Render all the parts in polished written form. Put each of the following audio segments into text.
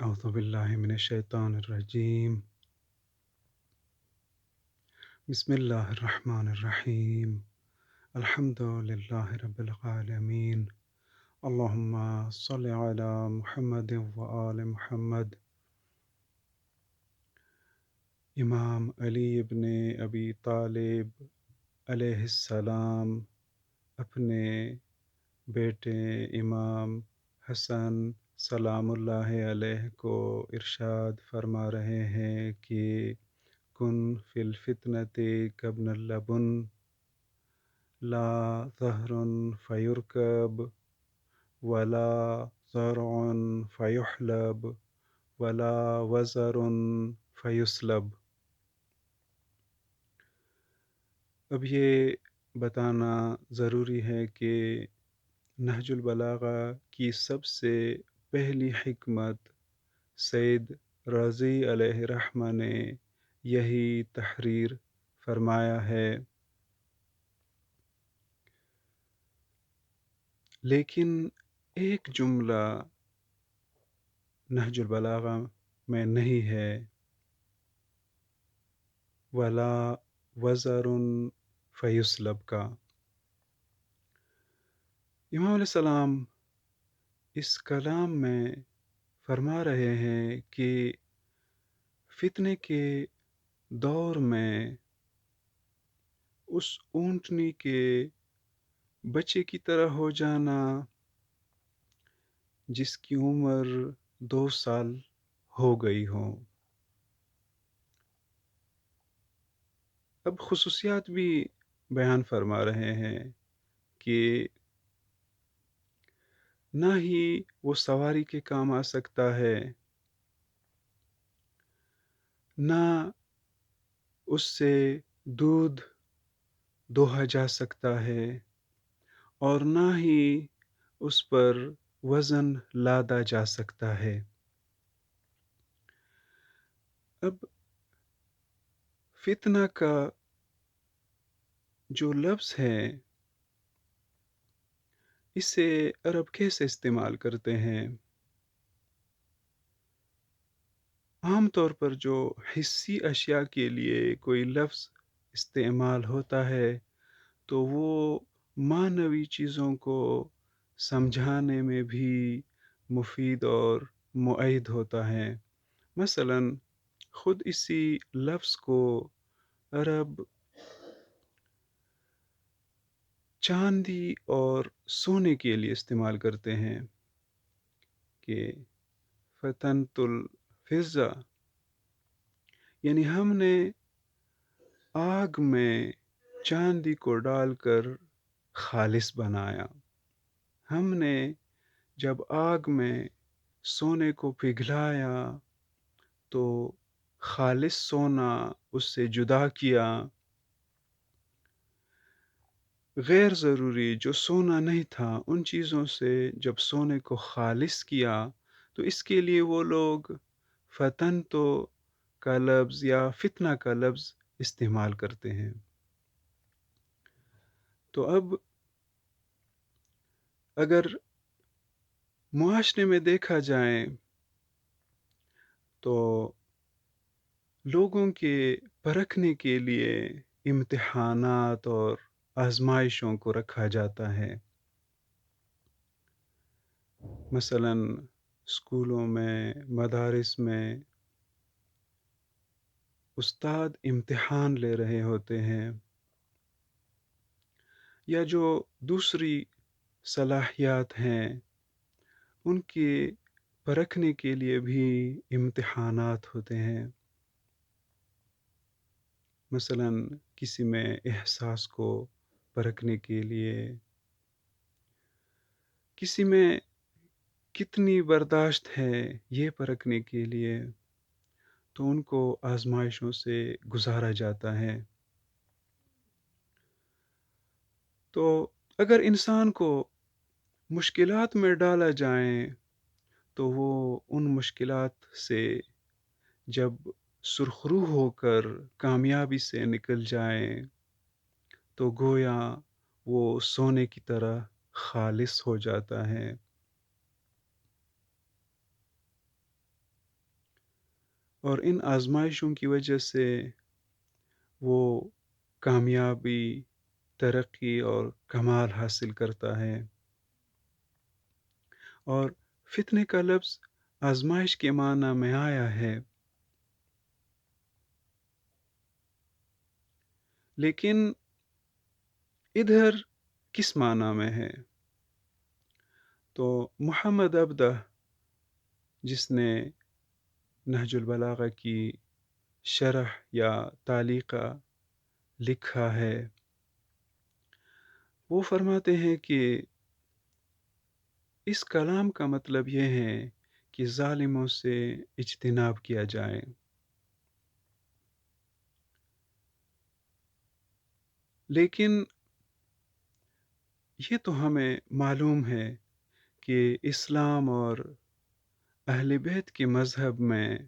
أعوذ بالله من الشيطان الرجيم. بسم الله الرحمن الرحيم. الحمد لله رب العالمين. اللهم صل على محمد وآل محمد. امام علی ابن ابی طالب علیہ السلام اپنے بیٹے امام حسن سلام اللہ علیہ کو ارشاد فرما رہے ہیں کہ کن فی الفتنة کابن اللبن لا ظہر فیرکب ولا زرع فیحلب ولا وزر فیسلب۔ اب یہ بتانا ضروری ہے کہ نہج البلاغہ کی سب سے پہلی حکمت سید رضی علیہ رحمہ نے یہی تحریر فرمایا ہے، لیکن ایک جملہ نہج البلاغہ میں نہیں ہے، ولا وزر فیسلب کا۔ امام علیہ السلام اس کلام میں فرما رہے ہیں کہ فتنے کے دور میں اس اونٹنی کے بچے کی طرح ہو جانا جس کی عمر 2 سال ہو گئی ہو۔ اب خصوصیات بھی بیان فرما رہے ہیں کہ نہ ہی وہ سواری کے کام آ سکتا ہے، نہ اس سے دودھ دوہا جا سکتا ہے، اور نہ ہی اس پر وزن لادا جا سکتا ہے۔ اب فتنہ کا جو لفظ ہے اسے عرب کیسے استعمال کرتے ہیں؟ عام طور پر جو حسی اشیاء کے لیے کوئی لفظ استعمال ہوتا ہے تو وہ معنوی چیزوں کو سمجھانے میں بھی مفید اور مؤید ہوتا ہے۔ مثلاً خود اسی لفظ کو عرب چاندی اور سونے کے لیے استعمال کرتے ہیں کہ فتنت الفضہ، یعنی ہم نے آگ میں چاندی کو ڈال کر خالص بنایا۔ ہم نے جب آگ میں سونے کو پگھلایا تو خالص سونا اس سے جدا کیا، غیر ضروری جو سونا نہیں تھا ان چیزوں سے جب سونے کو خالص کیا تو اس کے لیے وہ لوگ فتن تو کا لفظ یا فتنہ کا لفظ استعمال کرتے ہیں۔ تو اب اگر معاشرے میں دیکھا جائے تو لوگوں کے پرکھنے کے لیے امتحانات اور آزمائشوں کو رکھا جاتا ہے۔ مثلاً اسکولوں میں، مدارس میں استاد امتحان لے رہے ہوتے ہیں، یا جو دوسری صلاحیات ہیں ان کے پرکھنے کے لیے بھی امتحانات ہوتے ہیں۔ مثلاً کسی میں احساس کو پرکھنے کے لیے، کسی میں کتنی برداشت ہے یہ پرکھنے کے لیے، تو ان کو آزمائشوں سے گزارا جاتا ہے۔ تو اگر انسان کو مشکلات میں ڈالا جائے تو وہ ان مشکلات سے جب سرخرو ہو کر کامیابی سے نکل جائے تو گویا وہ سونے کی طرح خالص ہو جاتا ہے۔ اور ان آزمائشوں کی وجہ سے وہ کامیابی، ترقی اور کمال حاصل کرتا ہے۔ اور فتنے کا لفظ آزمائش کے معنی میں آیا ہے، لیکن ادھر کس معنی میں ہے؟ تو محمد عبدہ، جس نے نہج البلاغہ کی شرح یا تعلیقہ لکھا ہے، وہ فرماتے ہیں کہ اس کلام کا مطلب یہ ہے کہ ظالموں سے اجتناب کیا جائے۔ لیکن یہ تو ہمیں معلوم ہے کہ اسلام اور اہل بیت کے مذہب میں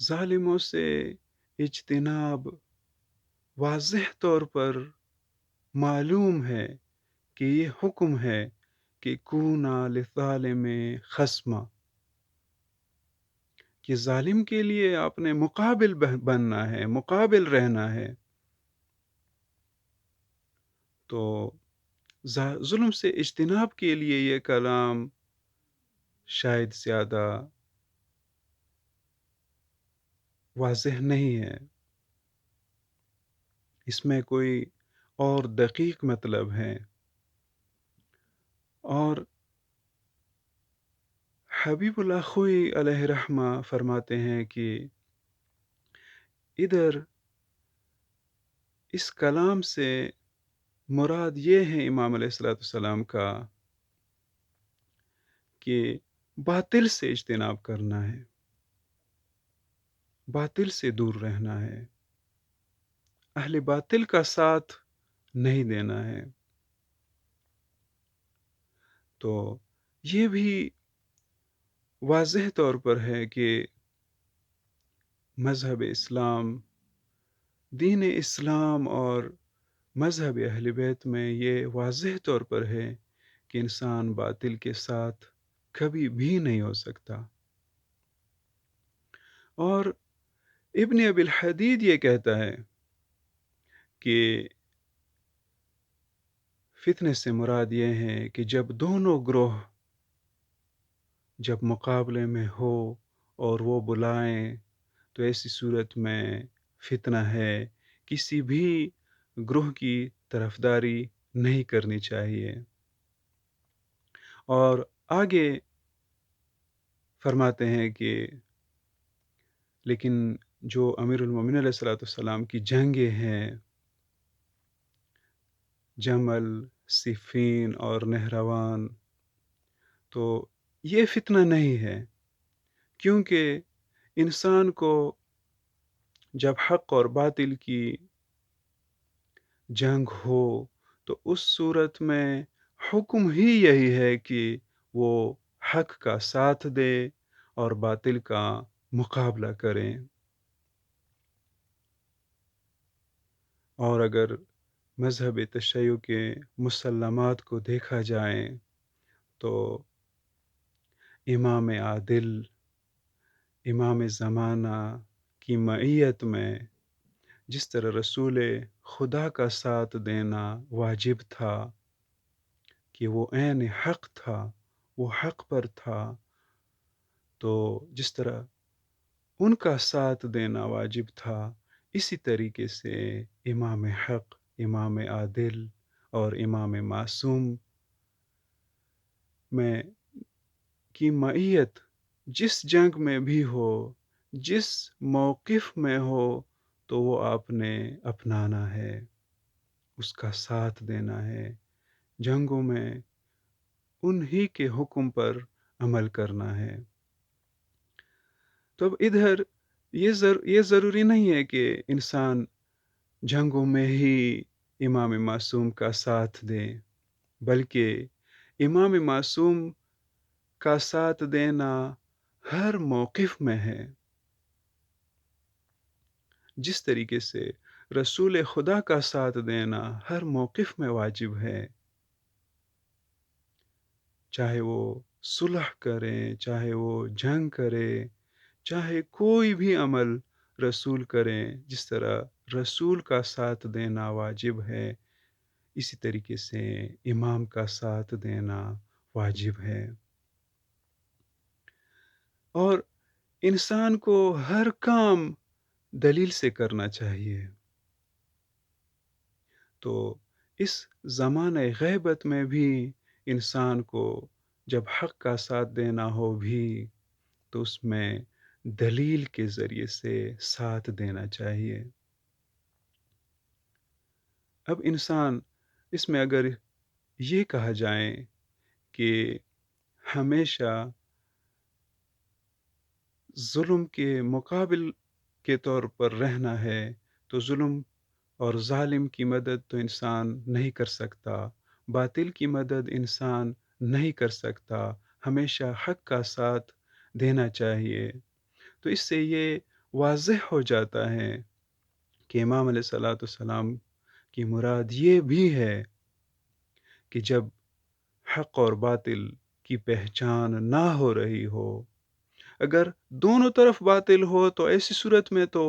ظالموں سے اجتناب واضح طور پر معلوم ہے کہ یہ حکم ہے کہ کونا للظالم خصما، کہ ظالم کے لیے آپ نے مقابل بننا ہے، مقابل رہنا ہے۔ تو ظلم سے اجتناب کے لیے یہ کلام شاید زیادہ واضح نہیں ہے، اس میں کوئی اور دقیق مطلب ہے۔ اور حبیب اللہ خوئی علیہ رحمہ فرماتے ہیں کہ ادھر اس کلام سے مراد یہ ہے امام علیہ السلام کا کہ باطل سے اجتناب کرنا ہے، باطل سے دور رہنا ہے، اہل باطل کا ساتھ نہیں دینا ہے۔ تو یہ بھی واضح طور پر ہے کہ مذہب اسلام، دین اسلام اور مذہب اہل بیت میں یہ واضح طور پر ہے کہ انسان باطل کے ساتھ کبھی بھی نہیں ہو سکتا۔ اور ابن ابی الحدید یہ کہتا ہے کہ فتنے سے مراد یہ ہے کہ جب دونوں گروہ جب مقابلے میں ہو اور وہ بلائیں تو ایسی صورت میں فتنہ ہے، کسی بھی گروہ کی طرفداری نہیں کرنی چاہیے۔ اور آگے فرماتے ہیں کہ لیکن جو امیر المومنین علیہ السلام کی جنگیں ہیں، جمل، صفین اور نہروان، تو یہ فتنہ نہیں ہے، کیونکہ انسان کو جب حق اور باطل کی جنگ ہو تو اس صورت میں حکم ہی یہی ہے کہ وہ حق کا ساتھ دے اور باطل کا مقابلہ کریں۔ اور اگر مذہب تشیع کے مسلمات کو دیکھا جائے تو امام عادل، امام زمانہ کی معیت میں جس طرح رسول خدا کا ساتھ دینا واجب تھا کہ وہ عین حق تھا، وہ حق پر تھا، تو جس طرح ان کا ساتھ دینا واجب تھا، اسی طریقے سے امام حق، امام عادل اور امام معصوم میں کی معیت جس جنگ میں بھی ہو، جس موقف میں ہو، تو وہ آپ نے اپنانا ہے، اس کا ساتھ دینا ہے، جنگوں میں انہی کے حکم پر عمل کرنا ہے۔ تو اب ادھر یہ ضروری نہیں ہے کہ انسان جنگوں میں ہی امام معصوم کا ساتھ دے، بلکہ امام معصوم کا ساتھ دینا ہر موقف میں ہے، جس طریقے سے رسول خدا کا ساتھ دینا ہر موقف میں واجب ہے، چاہے وہ صلح کریں، چاہے وہ جنگ کرے، چاہے کوئی بھی عمل رسول کریں، جس طرح رسول کا ساتھ دینا واجب ہے، اسی طریقے سے امام کا ساتھ دینا واجب ہے۔ اور انسان کو ہر کام دلیل سے کرنا چاہیے۔ تو اس زمانہ غیبت میں بھی انسان کو جب حق کا ساتھ دینا ہو بھی تو اس میں دلیل کے ذریعے سے ساتھ دینا چاہیے۔ اب انسان اس میں اگر یہ کہا جائے کہ ہمیشہ ظلم کے مقابل کے طور پر رہنا ہے، تو ظلم اور ظالم کی مدد تو انسان نہیں کر سکتا، باطل کی مدد انسان نہیں کر سکتا، ہمیشہ حق کا ساتھ دینا چاہیے۔ تو اس سے یہ واضح ہو جاتا ہے کہ امام علیہ الصلوۃ والسلام کی مراد یہ بھی ہے کہ جب حق اور باطل کی پہچان نہ ہو رہی ہو، اگر دونوں طرف باطل ہو تو ایسی صورت میں تو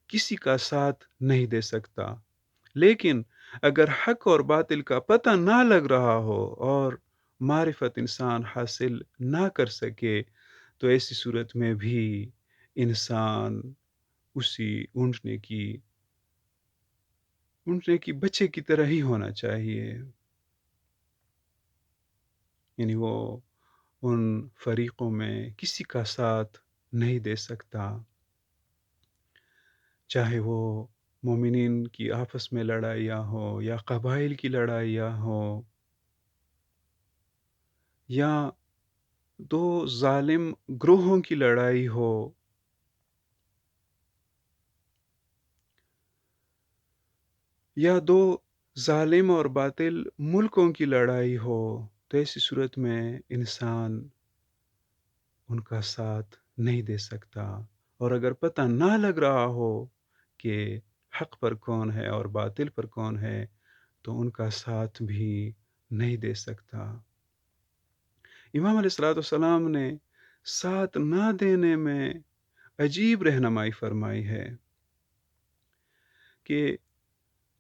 کسی کا ساتھ نہیں دے سکتا، لیکن اگر حق اور باطل کا پتہ نہ لگ رہا ہو اور معرفت انسان حاصل نہ کر سکے تو ایسی صورت میں بھی انسان اسی اونٹنے کی بچے کی طرح ہی ہونا چاہیے، یعنی وہ ان فریقوں میں کسی کا ساتھ نہیں دے سکتا، چاہے وہ مومنین کی آپس میں لڑائیاں ہوں یا قبائل کی لڑائیاں ہوں یا دو ظالم گروہوں کی لڑائی ہو یا دو ظالم اور باطل ملکوں کی لڑائی ہو، تو ایسی صورت میں انسان ان کا ساتھ نہیں دے سکتا، اور اگر پتہ نہ لگ رہا ہو کہ حق پر کون ہے اور باطل پر کون ہے تو ان کا ساتھ بھی نہیں دے سکتا۔ امام علیہ الصلوۃ والسلام نے ساتھ نہ دینے میں عجیب رہنمائی فرمائی ہے کہ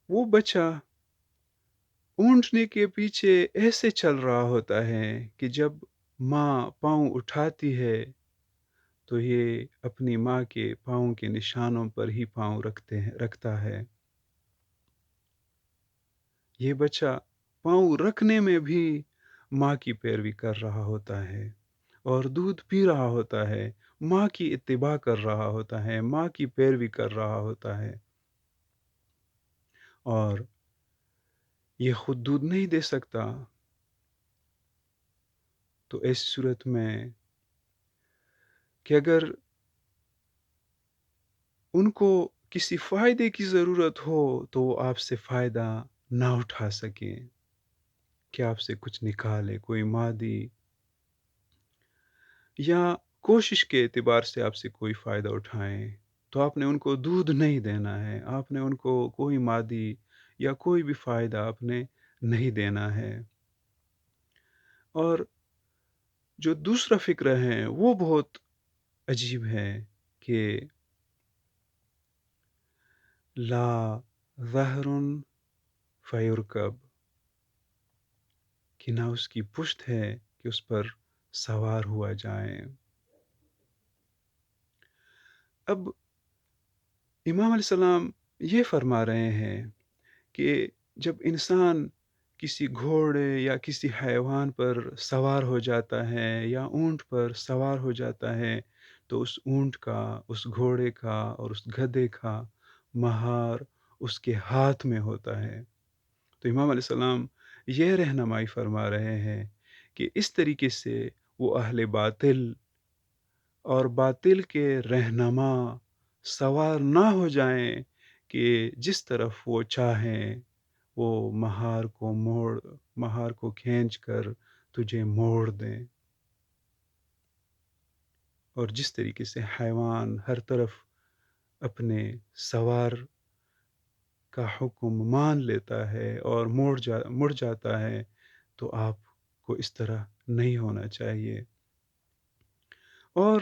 وہ بچہ اونٹنے کے پیچھے ایسے چل رہا ہوتا ہے کہ جب ماں پاؤں اٹھاتی ہے تو یہ اپنی ماں کے پاؤں کے نشانوں پر ہی پاؤں رکھتا ہے۔ یہ بچہ پاؤں رکھنے میں بھی ماں کی پیروی کر رہا ہوتا ہے اور دودھ پی رہا ہوتا ہے، ماں کی اتباع کر رہا ہوتا ہے، ماں کی پیروی کر رہا ہوتا ہے، اور یہ خود دودھ نہیں دے سکتا۔ تو ایسی صورت میں کہ اگر ان کو کسی فائدے کی ضرورت ہو تو وہ آپ سے فائدہ نہ اٹھا سکیں کہ آپ سے کچھ نکالے، کوئی مادی یا کوشش کے اعتبار سے آپ سے کوئی فائدہ اٹھائیں، تو آپ نے ان کو دودھ نہیں دینا ہے، آپ نے ان کو کوئی مادی یا کوئی بھی فائدہ آپ نے نہیں دینا ہے۔ اور جو دوسرا فکر ہے وہ بہت عجیب ہے کہ لا ظہر فیرکب، کہ نہ اس کی پشت ہے کہ اس پر سوار ہوا جائے۔ اب امام علیہ السلام یہ فرما رہے ہیں کہ جب انسان کسی گھوڑے یا کسی حیوان پر سوار ہو جاتا ہے یا اونٹ پر سوار ہو جاتا ہے تو اس اونٹ کا، اس گھوڑے کا اور اس گدھے کا مہار اس کے ہاتھ میں ہوتا ہے۔ تو امام علیہ السلام یہ رہنمائی فرما رہے ہیں کہ اس طریقے سے وہ اہل باطل اور باطل کے رہنما سوار نہ ہو جائیں کہ جس طرف وہ چاہیں وہ مہار کو کھینچ کر تجھے موڑ دیں، اور جس طریقے سے حیوان ہر طرف اپنے سوار کا حکم مان لیتا ہے اور مڑ جاتا ہے، تو آپ کو اس طرح نہیں ہونا چاہیے۔ اور